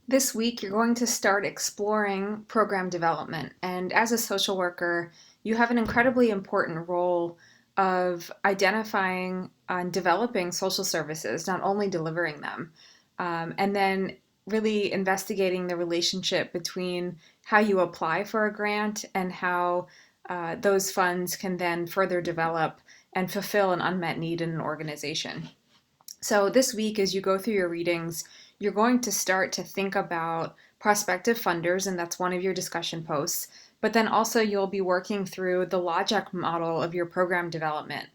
This week, you're going to start exploring program development. And as a social worker, you have an incredibly important role of identifying and developing social services, not only delivering them, and then really investigating the relationship between how you apply for a grant and how those funds can then further develop and fulfill an unmet need in an organization. So, this week, as you go through your readings, you're going to start to think about prospective funders, and that's one of your discussion posts. But then also, you'll be working through the logic model of your program development.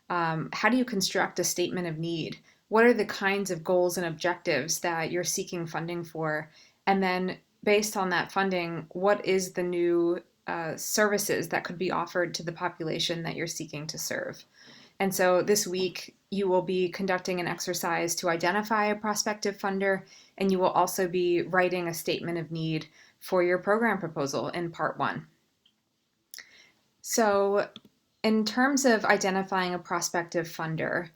How do you construct a statement of need? What are the kinds of goals and objectives that you're seeking funding for? And then, based on that funding, what is the new services that could be offered to the population that you're seeking to serve? And so this week, you will be conducting an exercise to identify a prospective funder, and you will also be writing a statement of need for your program proposal in part one. So, in terms of identifying a prospective funder,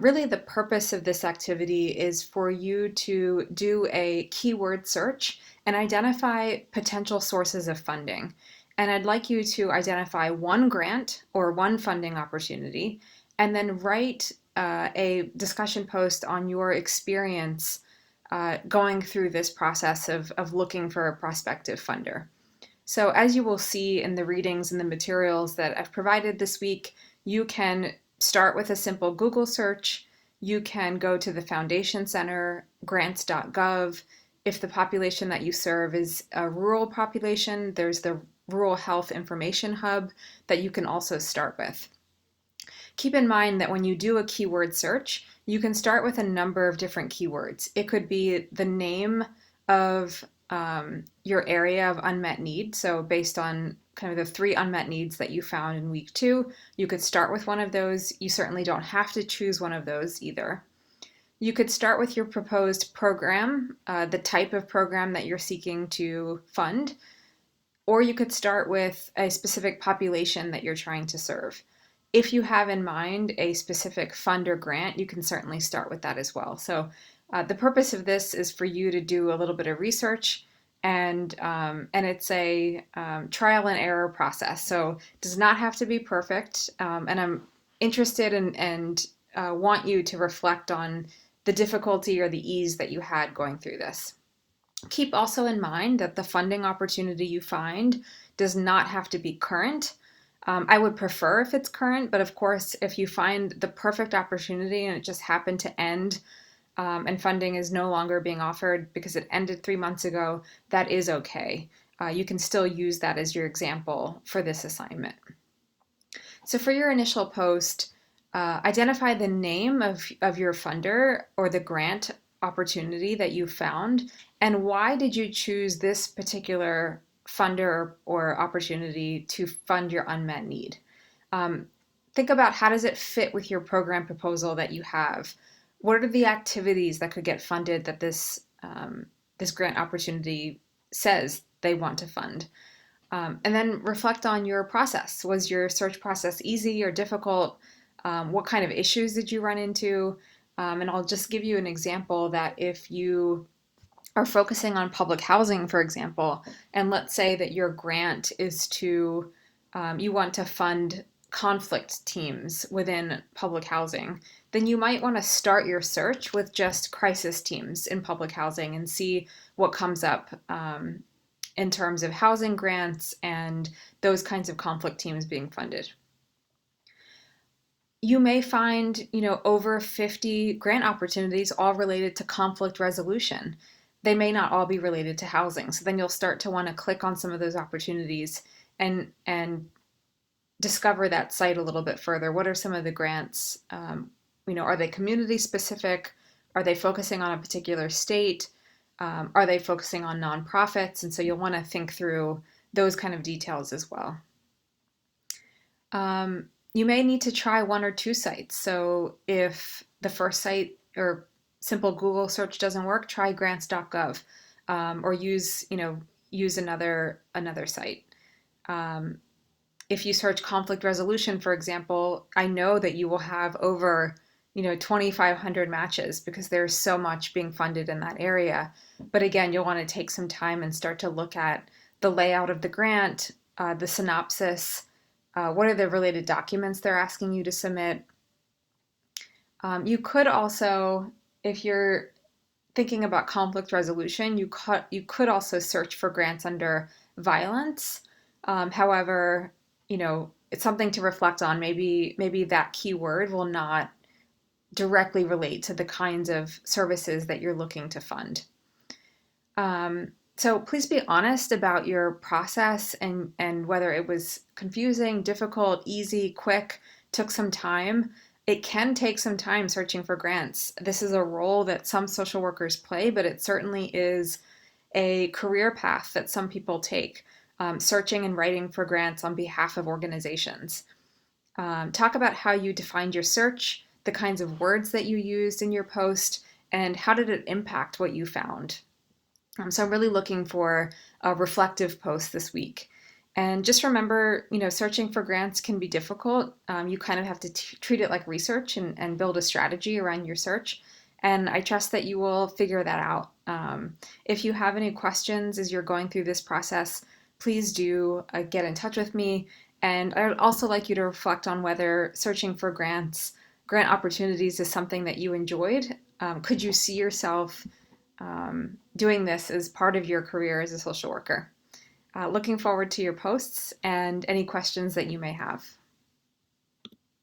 really the purpose of this activity is for you to do a keyword search and identify potential sources of funding. And I'd like you to identify one grant or one funding opportunity and then write a discussion post on your experience going through this process of looking for a prospective funder. So, as you will see in the readings and the materials that I've provided this week, you can start with a simple Google search. You can go to the Foundation Center, grants.gov. If the population that you serve is a rural population, there's the Rural Health Information Hub that you can also start with. Keep in mind that when you do a keyword search, you can start with a number of different keywords. It could be the name of your area of unmet need. So, based on kind of the three unmet needs that you found in week two, you could start with one of those. You certainly don't have to choose one of those either. You could start with your proposed program, the type of program that you're seeking to fund, or you could start with a specific population that you're trying to serve. If you have in mind a specific fund or grant, you can certainly start with that as well. So, the purpose of this is for you to do a little bit of research, and it's a trial and error process. So, it does not have to be perfect. And I'm interested in and want you to reflect on the difficulty or the ease that you had going through this. Keep also in mind that the funding opportunity you find does not have to be current. I would prefer if it's current, but of course, if you find the perfect opportunity and it just happened to end and funding is no longer being offered because it ended 3 months ago, that is okay. You can still use that as your example for this assignment. So, for your initial post, identify the name of your funder or the grant opportunity that you found, and why did you choose this particular funder or opportunity to fund your unmet need. Um, think about how does it fit with your program proposal that you have. What are the activities that could get funded that this grant opportunity says they want to fund? And then reflect on your process. Was your search process easy or difficult? What kind of issues did you run into? And I'll just give you an example that if you are focusing on public housing, for example, and let's say that your grant is to, you want to fund conflict teams within public housing, then you might want to start your search with just crisis teams in public housing and see what comes up in terms of housing grants and those kinds of conflict teams being funded. You may find, over 50 grant opportunities all related to conflict resolution. They may not all be related to housing. So then you'll start to want to click on some of those opportunities and discover that site a little bit further. What are some of the grants? Are they community specific? Are they focusing on a particular state? Are they focusing on nonprofits? And so you'll want to think through those kind of details as well. You may need to try one or two sites. So if the first site or simple Google search doesn't work, try grants.gov, or use another site. If you search conflict resolution, for example, I know that you will have over 2,500 matches because there's so much being funded in that area. But again, you'll want to take some time and start to look at the layout of the grant, the synopsis, what are the related documents they're asking you to submit. You could also, if you're thinking about conflict resolution, you could also search for grants under violence. However, it's something to reflect on. Maybe that keyword will not directly relate to the kinds of services that you're looking to fund. So please be honest about your process and whether it was confusing, difficult, easy, quick, took some time. It can take some time searching for grants. This is a role that some social workers play, but it certainly is a career path that some people take, searching and writing for grants on behalf of organizations. Talk about how you defined your search, the kinds of words that you used in your post, and how did it impact what you found. So I'm really looking for a reflective post this week. And just remember, searching for grants can be difficult. You kind of have to treat it like research and build a strategy around your search. And I trust that you will figure that out. If you have any questions as you're going through this process, please do get in touch with me. And I would also like you to reflect on whether searching for grant opportunities is something that you enjoyed. Could you see yourself doing this as part of your career as a social worker? Looking forward to your posts and any questions that you may have.